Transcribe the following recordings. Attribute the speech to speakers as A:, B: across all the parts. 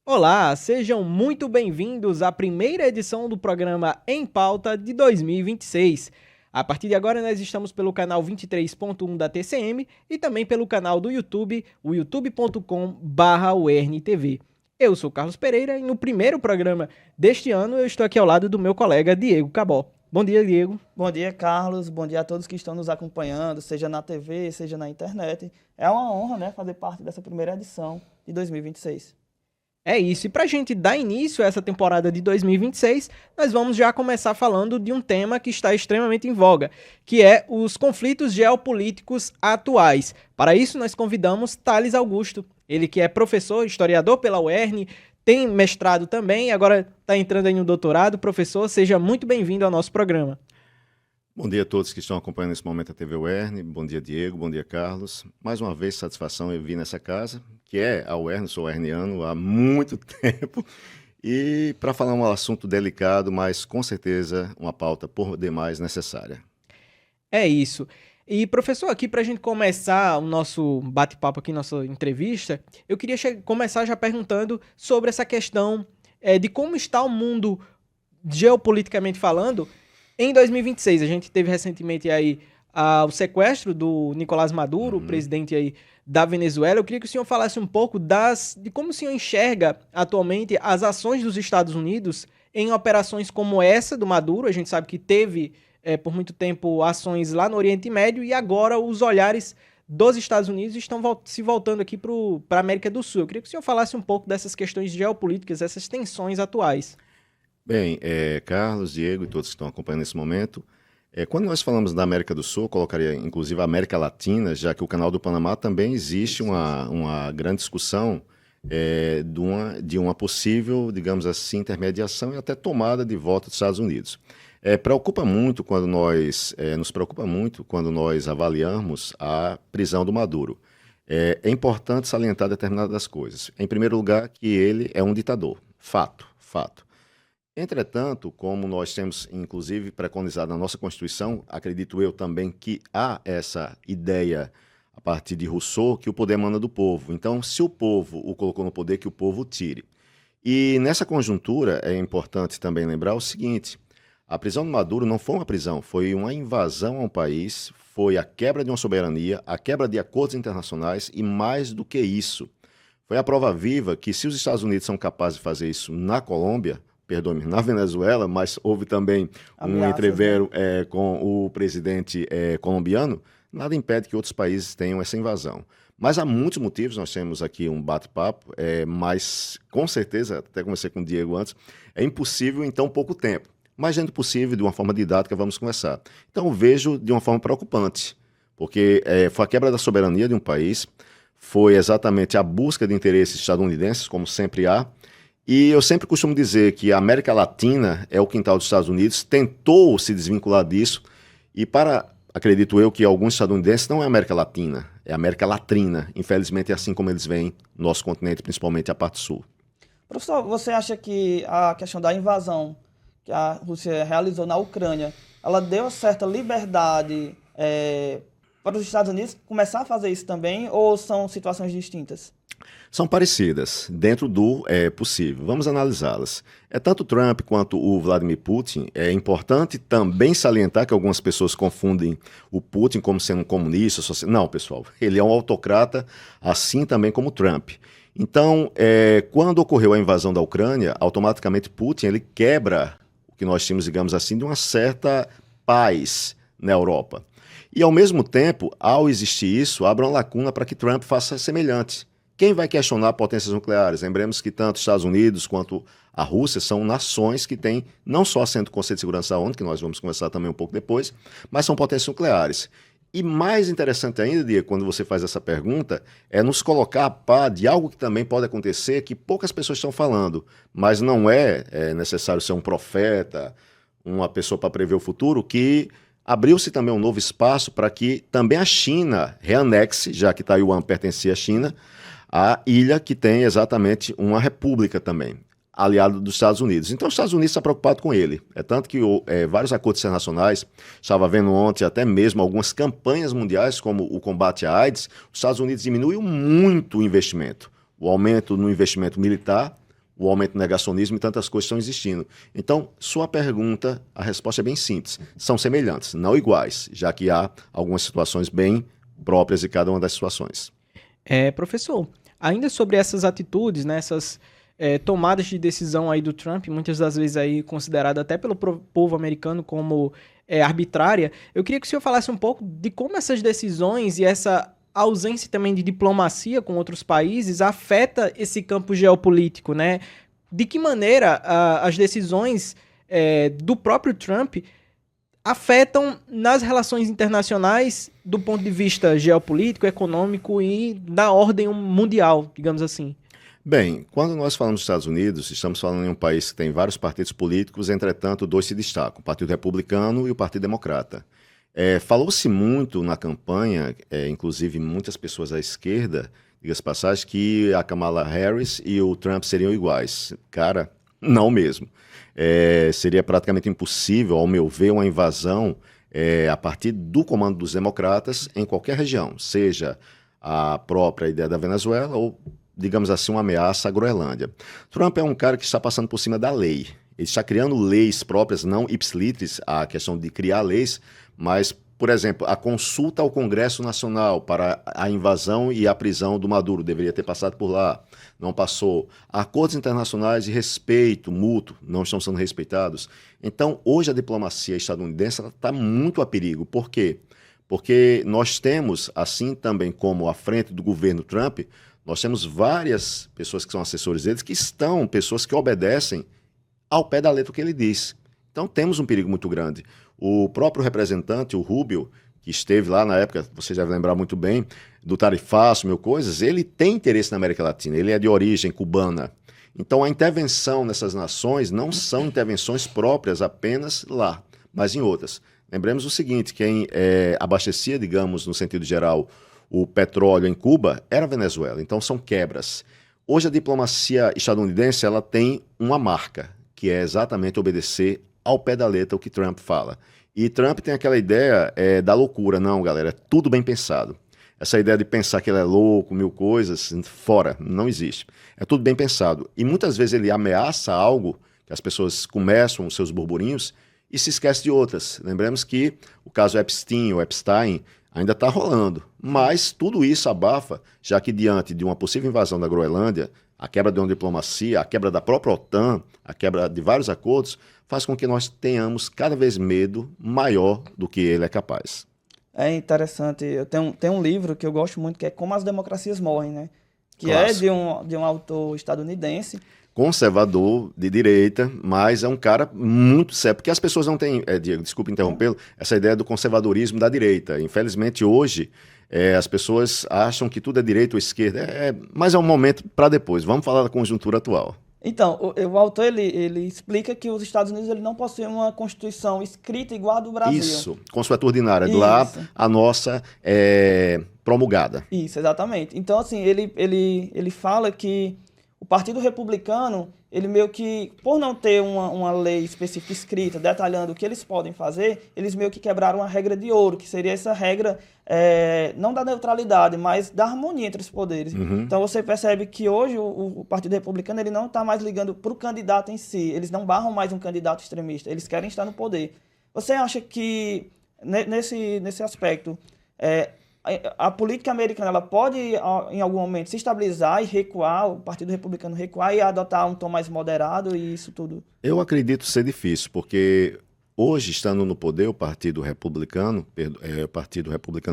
A: Olá, sejam muito bem-vindos à primeira edição do programa Em Pauta de 2026. A partir de agora, nós estamos pelo canal 23.1 da TCM e também pelo canal do YouTube, o youtube.com/UERN-TV. Eu sou Carlos Pereira e no primeiro programa deste ano eu estou aqui ao lado do meu colega Diego Cabó. Bom dia, Diego.
B: Bom dia, Carlos. Bom dia a todos que estão nos acompanhando, seja na TV, seja na internet. É uma honra, né, fazer parte dessa primeira edição de 2026.
A: É isso, e para a gente dar início a essa temporada de 2026, nós vamos já começar falando de um tema que está extremamente em voga, que é os conflitos geopolíticos atuais. Para isso, nós convidamos Thales Augusto, ele que é professor, historiador pela UERN, tem mestrado também, agora está entrando aí no doutorado. Professor, seja muito bem-vindo ao nosso programa.
C: Bom dia a todos que estão acompanhando nesse momento a TV UERN. Bom dia, Diego. Bom dia, Carlos. Mais uma vez, satisfação eu vir nessa casa, que é a UERN, sou uerniano há muito tempo, e para falar um assunto delicado, mas com certeza uma pauta por demais necessária.
A: É isso. E, professor, aqui para a gente começar o nosso bate-papo aqui, nossa entrevista, eu queria começar já perguntando sobre essa questão de como está o mundo geopoliticamente falando em 2026. A gente teve recentemente aí o sequestro do Nicolás Maduro, o presidente aí da Venezuela. Eu queria que o senhor falasse um pouco de como o senhor enxerga atualmente as ações dos Estados Unidos em operações como essa do Maduro. A gente sabe que teve por muito tempo ações lá no Oriente Médio e agora os olhares dos Estados Unidos estão se voltando aqui para a América do Sul. Eu queria que o senhor falasse um pouco dessas questões geopolíticas, essas tensões atuais.
C: Bem, Carlos, Diego e todos que estão acompanhando nesse momento, quando nós falamos da América do Sul, eu colocaria inclusive a América Latina, já que o Canal do Panamá também existe uma grande discussão de uma possível, digamos assim, intermediação e até tomada de volta dos Estados Unidos. Nos preocupa muito quando nós avaliamos a prisão do Maduro. É importante salientar determinadas coisas. Em primeiro lugar, que ele é um ditador. Fato, fato. Entretanto, como nós temos, inclusive, preconizado na nossa Constituição, acredito eu também que há essa ideia, a partir de Rousseau, que o poder emana do povo. Então, se o povo o colocou no poder, que o povo o tire. E nessa conjuntura, é importante também lembrar o seguinte: a prisão do Maduro não foi uma prisão, foi uma invasão a um país, foi a quebra de uma soberania, a quebra de acordos internacionais e, mais do que isso, foi a prova viva que, se os Estados Unidos são capazes de fazer isso na Colômbia, perdoe-me, na Venezuela, mas houve também um
B: Ameaças,
C: entrevero com o presidente colombiano, nada impede que outros países tenham essa invasão. Mas há muitos motivos, nós temos aqui um bate-papo, mas com certeza, até comecei com o Diego antes, é impossível em tão pouco tempo. Mas dentro do possível, de uma forma didática, vamos conversar. Então, eu vejo de uma forma preocupante, porque foi a quebra da soberania de um país, foi exatamente a busca de interesses estadunidenses, como sempre há, e eu sempre costumo dizer que a América Latina é o quintal dos Estados Unidos, tentou se desvincular disso, e acredito eu que alguns estadunidenses não é América Latina, é América Latrina. Infelizmente é assim como eles veem nosso continente, principalmente a parte sul.
B: Professor, você acha que a questão da invasão que a Rússia realizou na Ucrânia, ela deu certa liberdade para os Estados Unidos começar a fazer isso também, ou são situações distintas?
C: São parecidas, dentro do possível. Vamos analisá-las. Tanto Trump quanto o Vladimir Putin, é importante também salientar que algumas pessoas confundem o Putin como sendo um comunista. Não, pessoal, ele é um autocrata, assim também como Trump. Então, quando ocorreu a invasão da Ucrânia, automaticamente Putin ele quebra o que nós tínhamos, digamos assim, de uma certa paz na Europa. E, ao mesmo tempo, ao existir isso, abre uma lacuna para que Trump faça semelhante. Quem vai questionar potências nucleares? Lembremos que tanto os Estados Unidos quanto a Rússia são nações que têm não só assento do Conselho de Segurança da ONU, que nós vamos conversar também um pouco depois, mas são potências nucleares. E mais interessante ainda, Diego, quando você faz essa pergunta, é nos colocar a par de algo que também pode acontecer, que poucas pessoas estão falando, mas não é necessário ser um profeta, uma pessoa para prever o futuro, que abriu-se também um novo espaço para que também a China reanexe, já que Taiwan pertencia à China, a ilha que tem exatamente uma república também, aliado dos Estados Unidos. Então os Estados Unidos estão preocupados com ele. É tanto que vários acordos internacionais, estava vendo ontem até mesmo algumas campanhas mundiais, como o combate à AIDS, os Estados Unidos diminuiu muito o investimento. O aumento no investimento militar, o aumento do negacionismo e tantas coisas estão existindo. Então, sua pergunta, a resposta é bem simples. São semelhantes, não iguais, já que há algumas situações bem próprias de cada uma das situações.
A: Professor, ainda sobre essas atitudes, né, essas tomadas de decisão aí do Trump, muitas das vezes aí considerada até pelo povo americano como arbitrária, eu queria que o senhor falasse um pouco de como essas decisões e essa ausência também de diplomacia com outros países afeta esse campo geopolítico, né? De que maneira as decisões do próprio Trump afetam nas relações internacionais do ponto de vista geopolítico, econômico e da ordem mundial, digamos assim?
C: Bem, quando nós falamos dos Estados Unidos, estamos falando em um país que tem vários partidos políticos, entretanto, dois se destacam, o Partido Republicano e o Partido Democrata. Falou-se muito na campanha, inclusive muitas pessoas à esquerda, diga-se passagem, que a Kamala Harris e o Trump seriam iguais. Cara, não mesmo. Seria praticamente impossível, ao meu ver, uma invasão a partir do comando dos democratas em qualquer região, seja a própria ideia da Venezuela ou, digamos assim, uma ameaça à Groenlândia. Trump é um cara que está passando por cima da lei. Ele está criando leis próprias, não ipsilitris, a questão de criar leis, mas, por exemplo, a consulta ao Congresso Nacional para a invasão e a prisão do Maduro deveria ter passado por lá, não passou. Acordos internacionais de respeito mútuo não estão sendo respeitados. Então, hoje a diplomacia estadunidense está muito a perigo. Por quê? Porque nós temos, assim também como à frente do governo Trump, nós temos várias pessoas que são assessores deles, que estão, pessoas que obedecem ao pé da letra o que ele diz. Então temos um perigo muito grande. O próprio representante, o Rubio, que esteve lá na época, você já vai lembrar muito bem, do tarifaço, mil coisas, ele tem interesse na América Latina, ele é de origem cubana. Então a intervenção nessas nações não são intervenções próprias apenas lá, mas em outras. Lembremos o seguinte, quem abastecia, digamos, no sentido geral, o petróleo em Cuba era a Venezuela. Então são quebras. Hoje a diplomacia estadunidense ela tem uma marca, que é exatamente obedecer ao pé da letra o que Trump fala. E Trump tem aquela ideia da loucura. Não, galera, é tudo bem pensado. Essa ideia de pensar que ele é louco, mil coisas, fora, não existe. É tudo bem pensado. E muitas vezes ele ameaça algo, que as pessoas começam os seus burburinhos, e se esquece de outras. Lembremos que o caso Epstein, ou Epstein, ainda está rolando. Mas tudo isso abafa, já que diante de uma possível invasão da Groenlândia, a quebra de uma diplomacia, a quebra da própria OTAN, a quebra de vários acordos, faz com que nós tenhamos cada vez medo maior do que ele é capaz.
B: É interessante. Eu tenho um livro que eu gosto muito, que é Como as Democracias Morrem, né? Que
C: Clássico.
B: é de um autor estadunidense.
C: Conservador, de direita, mas é um cara muito sério, porque as pessoas não têm, Diego, desculpa interrompê-lo, essa ideia do conservadorismo da direita. Infelizmente, hoje, as pessoas acham que tudo é direita ou esquerda, mas é um momento para depois. Vamos falar da conjuntura atual.
B: Então, o autor ele explica que os Estados Unidos ele não possuem uma constituição escrita igual a do Brasil.
C: Isso, consuetuda ordinária. Do lá, a nossa é promulgada.
B: Isso, exatamente. Então, assim, ele fala que o Partido Republicano, ele meio que, por não ter uma lei específica escrita, detalhando o que eles podem fazer, eles meio que quebraram a regra de ouro, que seria essa regra, não da neutralidade, mas da harmonia entre os poderes.
C: Uhum.
B: Então você percebe que hoje o Partido Republicano ele não está mais ligando para o candidato em si, eles não barram mais um candidato extremista, eles querem estar no poder. Você acha que, nesse aspecto, a política americana ela pode, em algum momento, se estabilizar e recuar, o Partido Republicano recuar e adotar um tom mais moderado e isso tudo?
C: Eu acredito ser difícil, porque hoje, estando no poder, o Partido Republicano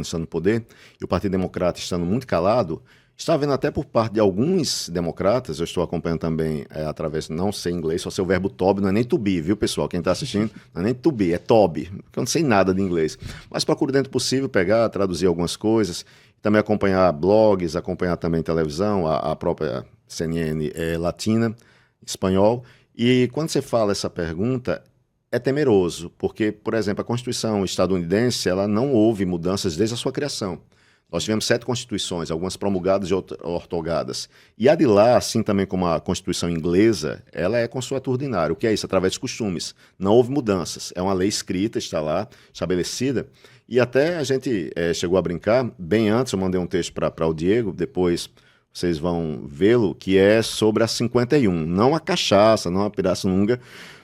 C: estando no poder e o Partido Democrata estando muito calado, está havendo até por parte de alguns democratas, eu estou acompanhando também através, não sei inglês, só sei o verbo to be, não é nem to be, viu pessoal? Quem está assistindo, não é nem to be, é to be, porque eu não sei nada de inglês. Mas procuro dentro do possível pegar, traduzir algumas coisas, também acompanhar blogs, acompanhar também televisão, a própria CNN latina, espanhol. E quando você fala essa pergunta, é temeroso, porque, por exemplo, a Constituição estadunidense, ela não houve mudanças desde a sua criação. Nós tivemos 7 constituições, algumas promulgadas e ortogadas. E a de lá, assim também como a Constituição inglesa, ela é consuetuda ordinária. O que é isso? Através dos costumes. Não houve mudanças. É uma lei escrita, está lá, estabelecida. E até a gente chegou a brincar, bem antes, eu mandei um texto para o Diego, depois vocês vão vê-lo, que é sobre a 51. Não a cachaça, não a Pirassununga,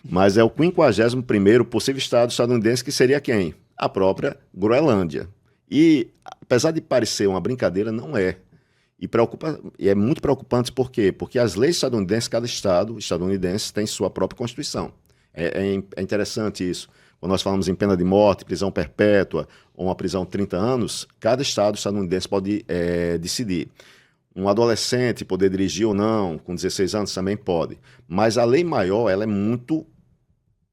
C: mas é o 51º possível estado estadunidense, que seria quem? A própria Groenlândia. E, apesar de parecer uma brincadeira, não é. E é muito preocupante por quê? Porque as leis estadunidenses, cada estado estadunidense tem sua própria Constituição. É interessante isso. Quando nós falamos em pena de morte, prisão perpétua ou uma prisão de 30 anos, cada estado estadunidense pode decidir. Um adolescente poder dirigir ou não, com 16 anos também pode. Mas a lei maior, ela é muito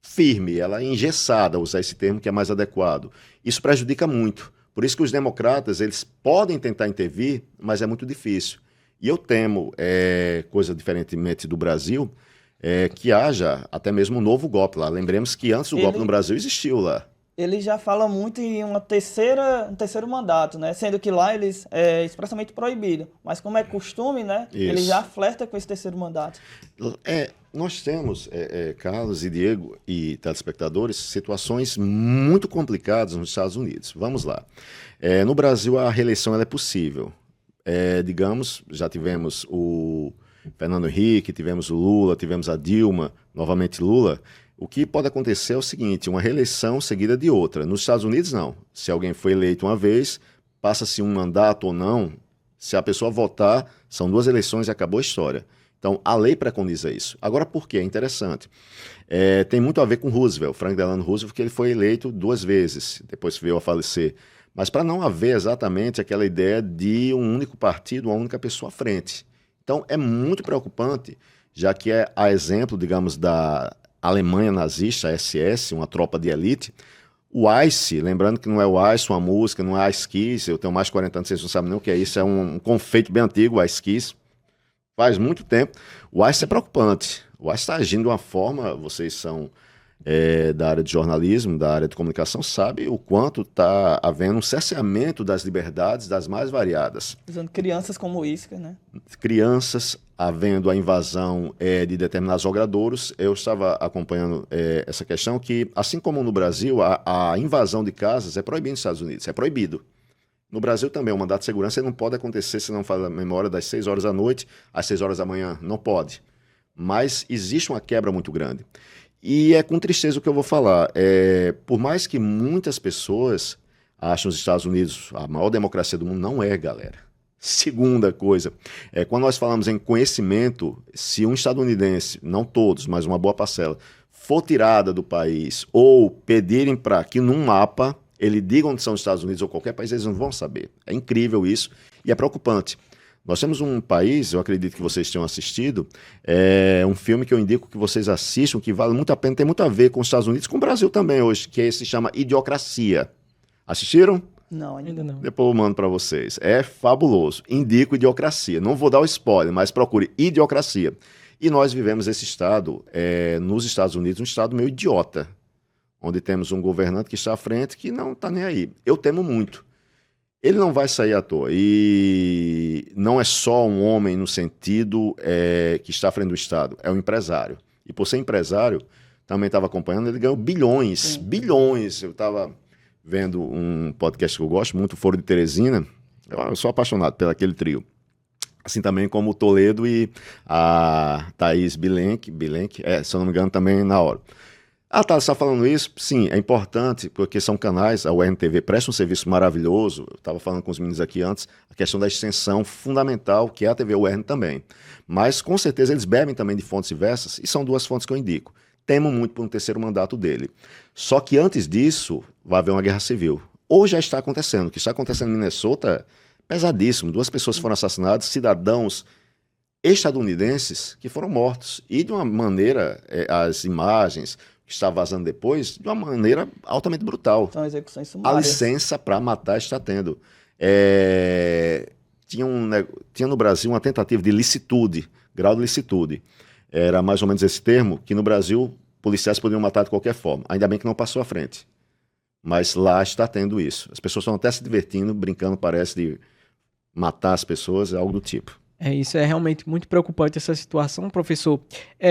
C: firme, ela é engessada, usar esse termo que é mais adequado. Isso prejudica muito. Por isso que os democratas, eles podem tentar intervir, mas é muito difícil. E eu temo, coisa diferentemente do Brasil, que haja até mesmo um novo golpe lá. Lembremos que antes o golpe no Brasil existiu lá.
B: Ele já fala muito em um terceiro mandato, né? Sendo que lá eles é expressamente proibido. Mas como é costume, né?
C: Isso.
B: Ele já flerta com esse terceiro mandato.
C: Nós temos, Carlos e Diego e telespectadores, situações muito complicadas nos Estados Unidos. Vamos lá. No Brasil, a reeleição ela é possível. Digamos, já tivemos o Fernando Henrique, tivemos o Lula, tivemos a Dilma, novamente Lula. O que pode acontecer é o seguinte, uma reeleição seguida de outra. Nos Estados Unidos, não. Se alguém foi eleito uma vez, passa-se um mandato ou não, se a pessoa votar, são 2 eleições e acabou a história. Então, a lei preconiza isso. Agora, por quê? É interessante. Tem muito a ver com Roosevelt, Franklin Delano Roosevelt, que ele foi eleito 2 vezes, depois veio a falecer. Mas para não haver exatamente aquela ideia de um único partido, uma única pessoa à frente. Então, é muito preocupante, já que é a exemplo, digamos, da Alemanha nazista, a SS, uma tropa de elite. O Ice, lembrando que não é o Ice, uma música, não é Ice Kiss, eu tenho mais de 40 anos, vocês não sabem nem o que é isso, é um confeito bem antigo, o Ice Kiss, faz muito tempo. O Ice é preocupante, o Ice está agindo de uma forma, vocês são da área de jornalismo, da área de comunicação, sabe o quanto está havendo um cerceamento das liberdades das mais variadas.
B: Usando crianças como isca, né?
C: Crianças, havendo a invasão de determinados logradouros. Eu estava acompanhando essa questão que, assim como no Brasil, a invasão de casas é proibida nos Estados Unidos, é proibido. No Brasil também, o mandato de segurança não pode acontecer, se não faz a memória, das 6 horas da noite às 6 horas da manhã, não pode. Mas existe uma quebra muito grande. E é com tristeza o que eu vou falar. Por mais que muitas pessoas acham os Estados Unidos a maior democracia do mundo, não é, galera. Segunda coisa, quando nós falamos em conhecimento, se um estadunidense, não todos, mas uma boa parcela, for tirada do país ou pedirem para que num mapa ele diga onde são os Estados Unidos ou qualquer país, eles não vão saber. É incrível isso e é preocupante. Nós temos um país, eu acredito que vocês tenham assistido, um filme que eu indico que vocês assistam, que vale muito a pena, tem muito a ver com os Estados Unidos, com o Brasil também hoje, que se chama Idiocracia. Assistiram?
B: Não, ainda não.
C: Depois eu mando para vocês. É fabuloso. Indico Idiocracia. Não vou dar o spoiler, mas procure Idiocracia. E nós vivemos esse estado, nos Estados Unidos, um estado meio idiota, onde temos um governante que está à frente que não está nem aí. Eu temo muito. Ele não vai sair à toa. E não é só um homem no sentido que está à frente do Estado, é um empresário. E por ser empresário, também estava acompanhando, ele ganhou bilhões, bilhões. Eu estava vendo um podcast que eu gosto muito, Foro de Teresina. Eu sou apaixonado por aquele trio. Assim também como o Toledo e a Thaís Bilenque, se eu não me engano, também na hora. Tá, você está falando isso? Sim, é importante, porque são canais, a URN-TV presta um serviço maravilhoso, eu estava falando com os meninos aqui antes, a questão da extensão fundamental, que é a TV URN também. Mas, com certeza, eles bebem também de fontes diversas, e são 2 fontes que eu indico. Temo muito por um terceiro mandato dele. Só que antes disso, vai haver uma guerra civil. Ou já está acontecendo, o que está acontecendo em Minnesota é pesadíssimo. 2 pessoas foram assassinadas, cidadãos estadunidenses que foram mortos. E de uma maneira, as imagens que está vazando depois, de uma maneira altamente brutal.
B: São execuções sumárias.
C: A licença para matar está tendo. Tinha no Brasil uma tentativa de licitude, grau de licitude. Era mais ou menos esse termo, que no Brasil policiais poderiam matar de qualquer forma. Ainda bem que não passou à frente. Mas lá está tendo isso. As pessoas estão até se divertindo, brincando, parece, de matar as pessoas, algo do tipo.
A: Isso é realmente muito preocupante, essa situação, professor.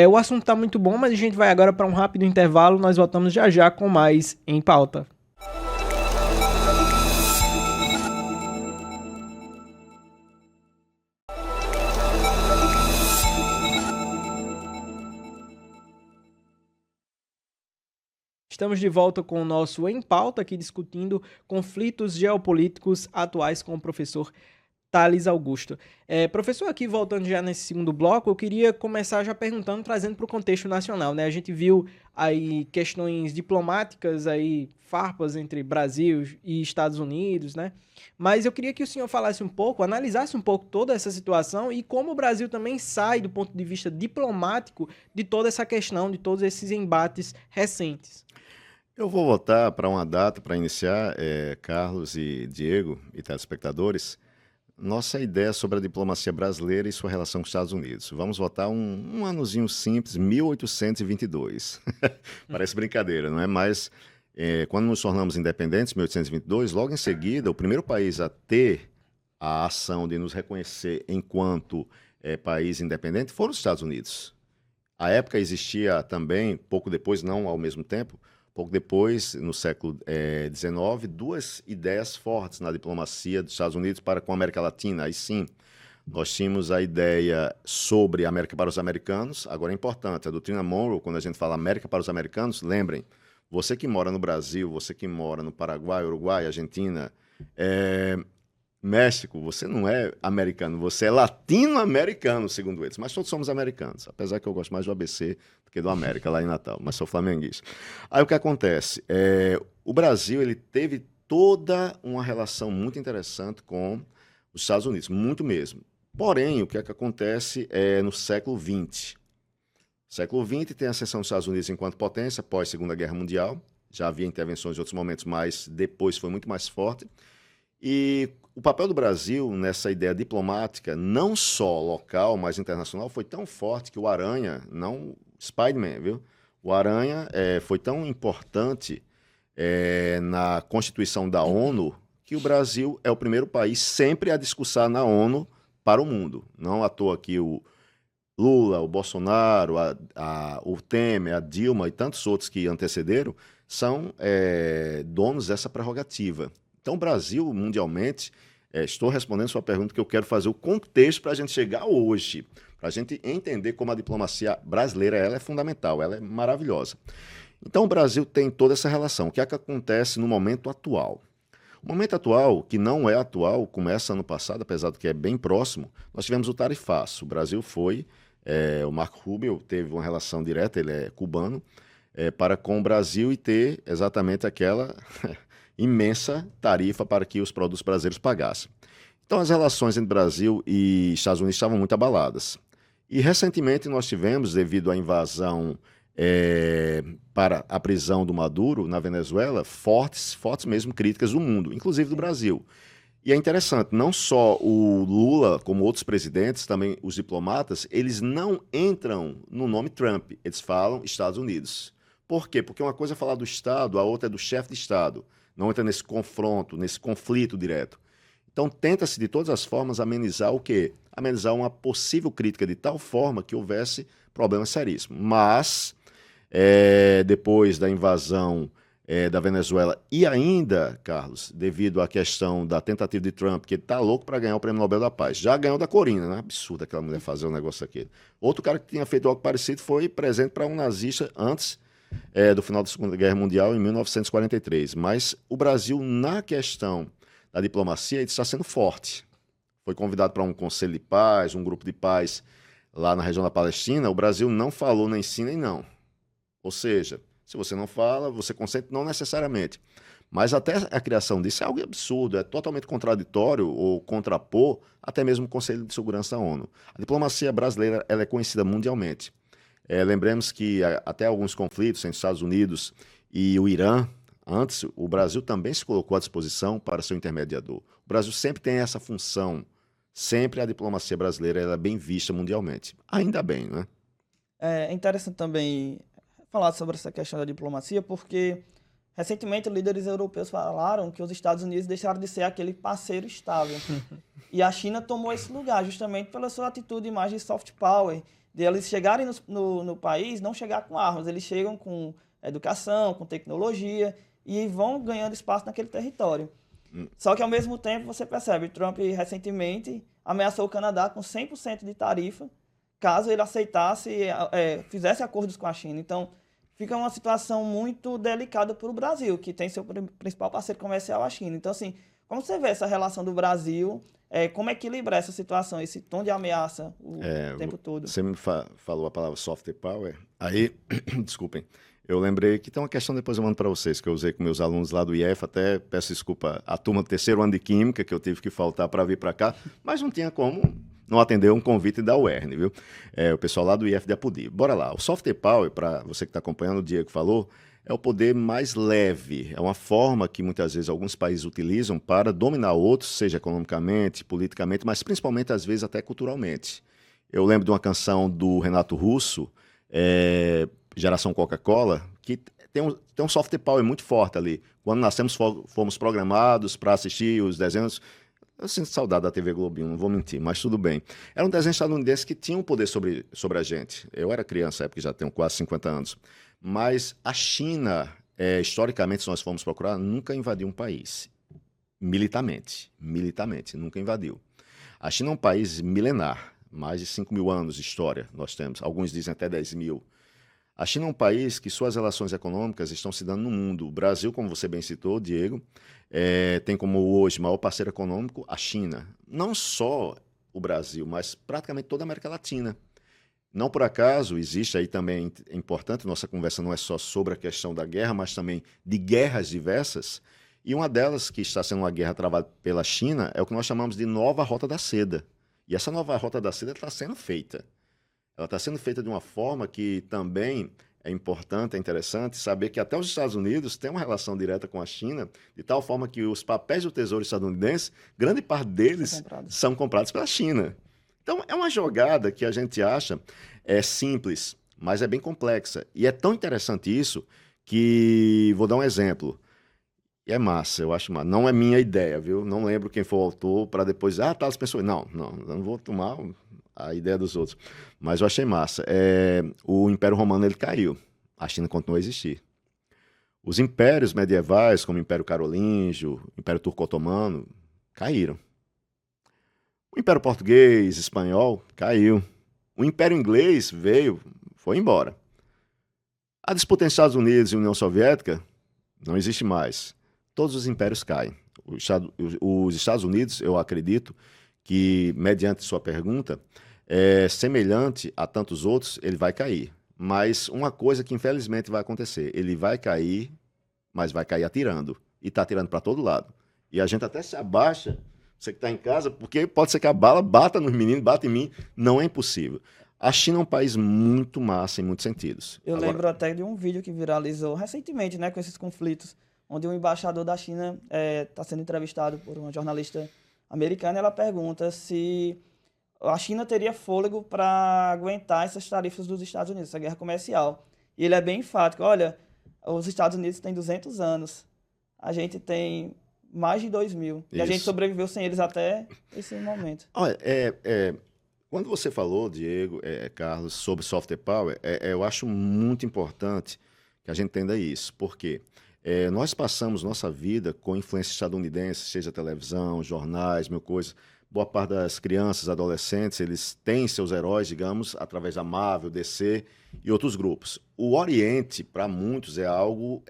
A: O assunto está muito bom, mas a gente vai agora para um rápido intervalo. Nós voltamos já já com mais Em Pauta. Estamos de volta com o nosso Em Pauta, aqui discutindo conflitos geopolíticos atuais com o professor Thales Augusto. Professor, aqui voltando já nesse segundo bloco, eu queria começar já perguntando, trazendo para o contexto nacional, né? A gente viu aí questões diplomáticas, aí farpas entre Brasil e Estados Unidos, né? Mas eu queria que o senhor falasse um pouco, analisasse um pouco toda essa situação e como o Brasil também sai do ponto de vista diplomático de toda essa questão, de todos esses embates recentes.
C: Eu vou voltar para uma data para iniciar, Carlos e Diego e telespectadores, nossa ideia sobre a diplomacia brasileira e sua relação com os Estados Unidos. Vamos votar um anozinho simples, 1822. Parece brincadeira, não é? Mas quando nos tornamos independentes, 1822, logo em seguida, o primeiro país a ter a ação de nos reconhecer enquanto país independente foram os Estados Unidos. À época existia também, pouco depois, não ao mesmo tempo, pouco depois, no século XIX, duas ideias fortes na diplomacia dos Estados Unidos para com a América Latina. Aí sim, nós tínhamos a ideia sobre a América para os americanos. Agora é importante, a doutrina Monroe, quando a gente fala América para os americanos, lembrem, você que mora no Brasil, você que mora no Paraguai, Uruguai, Argentina, México, você não é americano, você é latino-americano, segundo eles. Mas todos somos americanos, apesar que eu gosto mais do ABC do que do América, lá em Natal, mas sou flamenguista. Aí o que acontece? O Brasil ele teve toda uma relação muito interessante com os Estados Unidos, muito mesmo. Porém, o que é que acontece no século XX? Século XX tem a ascensão dos Estados Unidos enquanto potência, pós Segunda Guerra Mundial. Já havia intervenções em outros momentos, mas depois foi muito mais forte. E o papel do Brasil nessa ideia diplomática, não só local, mas internacional, foi tão forte que o Aranha, não Spider-Man, viu? O Aranha foi tão importante na Constituição da ONU que o Brasil é o primeiro país sempre a discursar na ONU para o mundo. Não à toa que o Lula, o Bolsonaro, o Temer, a Dilma e tantos outros que antecederam são donos dessa prerrogativa. Então, o Brasil, mundialmente, estou respondendo sua pergunta que eu quero fazer o contexto para a gente chegar hoje, para a gente entender como a diplomacia brasileira ela é fundamental, ela é maravilhosa. Então, o Brasil tem toda essa relação. O que é que acontece no momento atual? O momento atual, que não é atual, começa ano passado, apesar de que é bem próximo, nós tivemos o tarifaço. O Brasil foi, o Marco Rubio teve uma relação direta, ele é cubano, para com o Brasil e ter exatamente aquela imensa tarifa para que os produtos brasileiros pagassem. Então, as relações entre Brasil e Estados Unidos estavam muito abaladas. E, recentemente, nós tivemos, devido à invasão para a prisão do Maduro na Venezuela, fortes mesmo críticas do mundo, inclusive do Brasil. E é interessante, não só o Lula, como outros presidentes, também os diplomatas, eles não entram no nome Trump, eles falam Estados Unidos. Por quê? Porque uma coisa é falar do Estado, a outra é do chefe de Estado. Não entra nesse confronto, nesse conflito direto. Então, tenta-se de todas as formas amenizar o quê? Amenizar uma possível crítica de tal forma que houvesse problemas seríssimos. Mas, depois da invasão da Venezuela e ainda, Carlos, devido à questão da tentativa de Trump, que ele está louco para ganhar o Prêmio Nobel da Paz. Já ganhou da Corina, né? Absurdo aquela mulher fazer um negócio aquele. Outro cara que tinha feito algo parecido foi presente para um nazista antes do final da Segunda Guerra Mundial, em 1943. Mas o Brasil, na questão da diplomacia, ele está sendo forte. Foi convidado para um conselho de paz, um grupo de paz lá na região da Palestina. O Brasil não falou nem sim nem não. Ou seja, se você não fala, você consente não necessariamente. Mas até a criação disso é algo absurdo, é totalmente contraditório ou contrapor até mesmo o Conselho de Segurança da ONU. A diplomacia brasileira ela é conhecida mundialmente. Lembremos que até alguns conflitos entre Estados Unidos e o Irã, antes, o Brasil também se colocou à disposição para ser o intermediador. O Brasil sempre tem essa função, sempre a diplomacia brasileira ela é bem vista mundialmente. Ainda bem, né?
B: É interessante também falar sobre essa questão da diplomacia, porque recentemente líderes europeus falaram que os Estados Unidos deixaram de ser aquele parceiro estável. E a China tomou esse lugar, justamente pela sua atitude mais de soft power, de eles chegarem no país, não chegar com armas, eles chegam com educação, com tecnologia e vão ganhando espaço naquele território. Só que ao mesmo tempo você percebe, Trump recentemente ameaçou o Canadá com 100% de tarifa, caso ele aceitasse, fizesse acordos com a China. Então fica uma situação muito delicada para o Brasil, que tem seu principal parceiro comercial, a China. Então, assim, como você vê essa relação do Brasil, como equilibrar essa situação, esse tom de ameaça o tempo todo?
C: Você me falou a palavra soft power, aí, desculpem, eu lembrei que tem uma questão, depois eu mando para vocês, que eu usei com meus alunos lá do IF, até peço desculpa à turma do terceiro ano de Química, que eu tive que faltar para vir para cá, mas não tinha como não atender um convite da UERN, viu? O pessoal lá do IF de Apodi. Bora lá, o soft power, para você que está acompanhando, o Diego falou, é o poder mais leve, é uma forma que muitas vezes alguns países utilizam para dominar outros, seja economicamente, politicamente, mas principalmente às vezes até culturalmente. Eu lembro de uma canção do Renato Russo, Geração Coca-Cola, que tem um soft power muito forte ali. Quando nascemos, fomos programados para assistir os desenhos. Eu sinto saudade da TV Globinho, não vou mentir, mas tudo bem. Era um desenho estadunidense que tinha um poder sobre a gente. Eu era criança, na época, já tenho quase 50 anos. Mas a China, historicamente, se nós formos procurar, nunca invadiu um país. Militarmente, nunca invadiu. A China é um país milenar, mais de 5 mil anos de história nós temos. Alguns dizem até 10 mil. A China é um país que suas relações econômicas estão se dando no mundo. O Brasil, como você bem citou, Diego, tem como hoje maior parceiro econômico a China. Não só o Brasil, mas praticamente toda a América Latina. Não por acaso, existe aí também, é importante, nossa conversa não é só sobre a questão da guerra, mas também de guerras diversas. E uma delas, que está sendo uma guerra travada pela China, é o que nós chamamos de nova Rota da Seda. E essa nova Rota da Seda está sendo feita. Ela está sendo feita de uma forma que também é importante, é interessante saber que até os Estados Unidos têm uma relação direta com a China, de tal forma que os papéis do Tesouro estadunidense, grande parte deles são comprados pela China. Então, é uma jogada que a gente acha simples, mas é bem complexa. E é tão interessante isso que, vou dar um exemplo, e é massa, eu acho massa. Não é minha ideia, viu? Não lembro quem foi o autor, para depois, Thales pensou. Não vou tomar a ideia dos outros. Mas eu achei massa. O Império Romano ele caiu. A China continuou a existir. Os impérios medievais, como o Império Carolíngio, o Império Turco-Otomano, caíram. O Império Português, Espanhol, caiu. O Império Inglês foi embora. A disputa entre Estados Unidos e União Soviética não existe mais. Todos os impérios caem. Os Estados Unidos, eu acredito que, mediante sua pergunta, semelhante a tantos outros, ele vai cair. Mas uma coisa que infelizmente vai acontecer, ele vai cair, mas vai cair atirando. E está atirando para todo lado. E a gente até se abaixa, você que está em casa, porque pode ser que a bala bata nos meninos, bata em mim, não é impossível. A China é um país muito massa em muitos sentidos.
B: Eu lembro até de um vídeo que viralizou recentemente, né, com esses conflitos, onde um embaixador da China está sendo entrevistado por uma jornalista americana, e ela pergunta se a China teria fôlego para aguentar essas tarifas dos Estados Unidos, essa guerra comercial. E ele é bem enfático, olha, os Estados Unidos têm 200 anos, a gente tem mais de 2.000, e a gente sobreviveu sem eles até esse momento.
C: Olha, quando você falou, Diego, Carlos, sobre soft power, eu acho muito importante que a gente entenda isso, porque nós passamos nossa vida com influência estadunidense, seja televisão, jornais, mil coisas. Boa parte das crianças, adolescentes, eles têm seus heróis, digamos, através da Marvel, DC e outros grupos. O Oriente, para muitos, é algo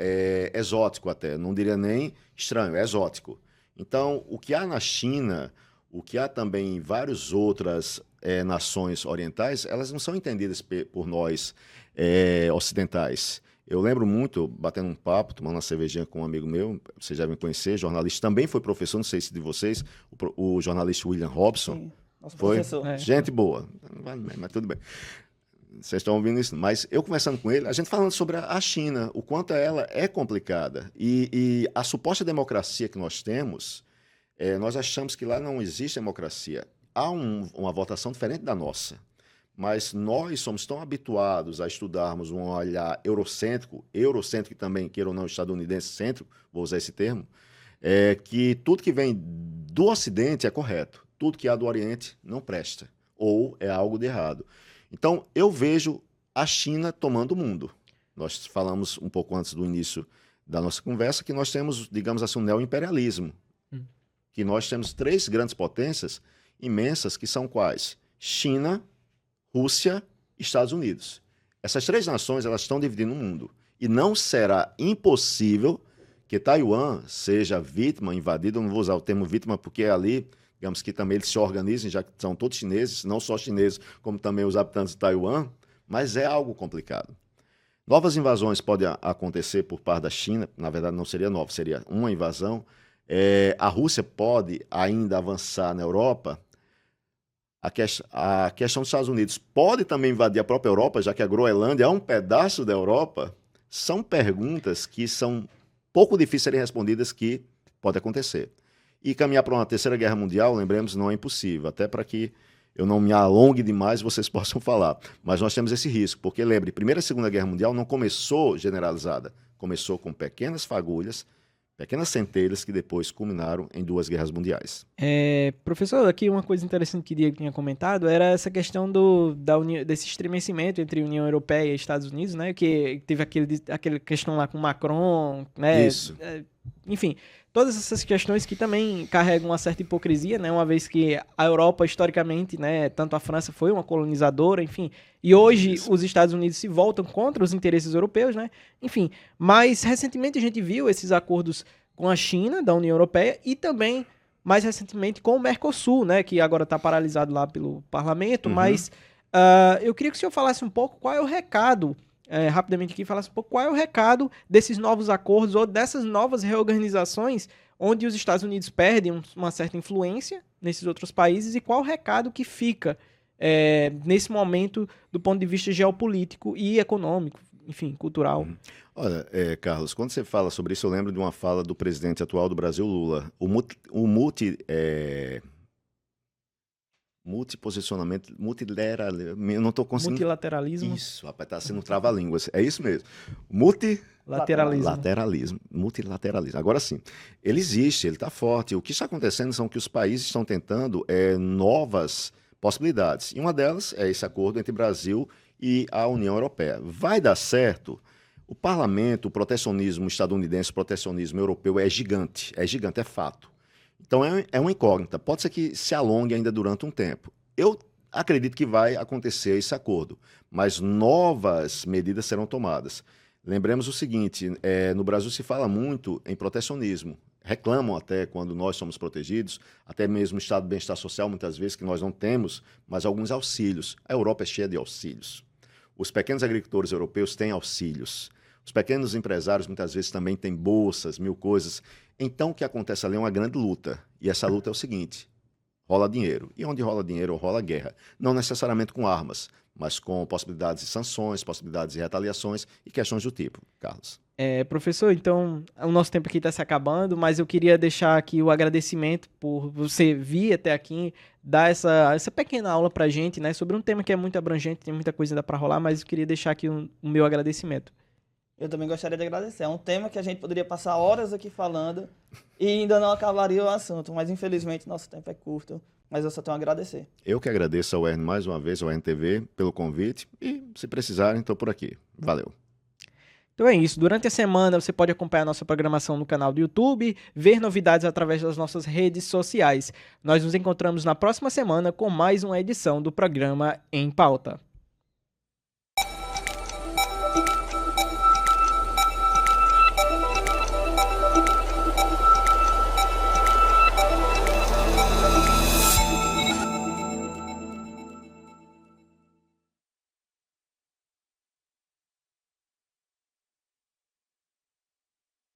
C: exótico até, não diria nem estranho, é exótico. Então, o que há na China, o que há também em várias outras nações orientais, elas não são entendidas por nós ocidentais. Eu lembro muito, batendo um papo, tomando uma cervejinha com um amigo meu, vocês devem conhecer, jornalista, também foi professor, não sei se de vocês, o jornalista William Robson.
B: Sim, nosso professor.
C: Gente boa, mas tudo bem. Vocês estão ouvindo isso? Mas eu conversando com ele, a gente falando sobre a China, o quanto ela é complicada. E a suposta democracia que nós temos, nós achamos que lá não existe democracia. Há uma votação diferente da nossa. Mas nós somos tão habituados a estudarmos um olhar eurocêntrico também, queira ou não, estadunidense cêntrico, vou usar esse termo, que tudo que vem do Ocidente é correto, tudo que há do Oriente não presta, ou é algo de errado. Então, eu vejo a China tomando o mundo. Nós falamos um pouco antes do início da nossa conversa que nós temos, digamos assim, um neoimperialismo, que nós temos 3 grandes potências imensas, que são quais? China, Rússia e Estados Unidos. Essas 3 nações, elas estão dividindo o mundo. E não será impossível que Taiwan seja vítima, invadida, eu não vou usar o termo vítima porque ali, digamos que também eles se organizem, já que são todos chineses, não só chineses, como também os habitantes de Taiwan, mas é algo complicado. Novas invasões podem acontecer por parte da China, na verdade não seria nova, seria uma invasão. A Rússia pode ainda avançar na Europa. A questão dos Estados Unidos pode também invadir a própria Europa, já que a Groenlândia é um pedaço da Europa. São perguntas que são pouco difíceis de serem respondidas, que pode acontecer. E caminhar para uma terceira guerra mundial, lembremos, não é impossível, até para que eu não me alongue demais, vocês possam falar. Mas nós temos esse risco, porque lembre, Primeira e Segunda Guerra Mundial não começou generalizada, começou com pequenas fagulhas, pequenas centelhas que depois culminaram em 2 guerras mundiais.
A: Professor, aqui uma coisa interessante que o Diego tinha comentado era essa questão desse estremecimento entre a União Europeia e Estados Unidos, né? Que teve aquela questão lá com Macron, né?
C: Isso.
A: Enfim, todas essas questões que também carregam uma certa hipocrisia, né? Uma vez que a Europa, historicamente, né? Tanto a França foi uma colonizadora, enfim, e hoje os Estados Unidos se voltam contra os interesses europeus, né? Enfim, mas recentemente a gente viu esses acordos com a China, da União Europeia, e também, mais recentemente, com o Mercosul, né? Que agora está paralisado lá pelo parlamento, mas eu queria que o senhor falasse um pouco qual é o recado, rapidamente aqui, falasse um pouco qual é o recado desses novos acordos ou dessas novas reorganizações onde os Estados Unidos perdem uma certa influência nesses outros países e qual o recado que fica nesse momento do ponto de vista geopolítico e econômico, enfim, cultural.
C: Olha, Carlos, quando você fala sobre isso, eu lembro de uma fala do presidente atual do Brasil, Lula. O multiposicionamento, multilateralismo, eu não estou conseguindo...
A: Multilateralismo.
C: Isso, rapaz, está sendo trava-línguas. É isso mesmo. Multilateralismo. Agora sim, ele existe, ele está forte. O que está acontecendo são que os países estão tentando novas possibilidades. E uma delas é esse acordo entre Brasil e a União Europeia. Vai dar certo? O parlamento, o protecionismo estadunidense, o protecionismo europeu é gigante, é fato. Então é uma incógnita, pode ser que se alongue ainda durante um tempo. Eu acredito que vai acontecer esse acordo, mas novas medidas serão tomadas. Lembremos o seguinte, no Brasil se fala muito em protecionismo, reclamam até quando nós somos protegidos, até mesmo o estado de bem-estar social, muitas vezes, que nós não temos, mas alguns auxílios. A Europa é cheia de auxílios. Os pequenos agricultores europeus têm auxílios. Os pequenos empresários muitas vezes também têm bolsas, 1000 coisas. Então o que acontece ali é uma grande luta. E essa luta é o seguinte, rola dinheiro. E onde rola dinheiro, rola guerra. Não necessariamente com armas, mas com possibilidades de sanções, possibilidades de retaliações e questões do tipo, Carlos.
A: Professor, então o nosso tempo aqui está se acabando, mas eu queria deixar aqui o agradecimento por você vir até aqui, dar essa pequena aula para a gente, né, sobre um tema que é muito abrangente, tem muita coisa ainda para rolar, mas eu queria deixar aqui o meu agradecimento.
B: Eu também gostaria de agradecer. É um tema que a gente poderia passar horas aqui falando e ainda não acabaria o assunto, mas infelizmente nosso tempo é curto, mas eu só tenho a agradecer.
C: Eu que agradeço ao ERN mais uma vez, ao RNTV, pelo convite e se precisarem, estou por aqui. Valeu.
A: Então é isso. Durante a semana você pode acompanhar a nossa programação no canal do YouTube, ver novidades através das nossas redes sociais. Nós nos encontramos na próxima semana com mais uma edição do programa Em Pauta.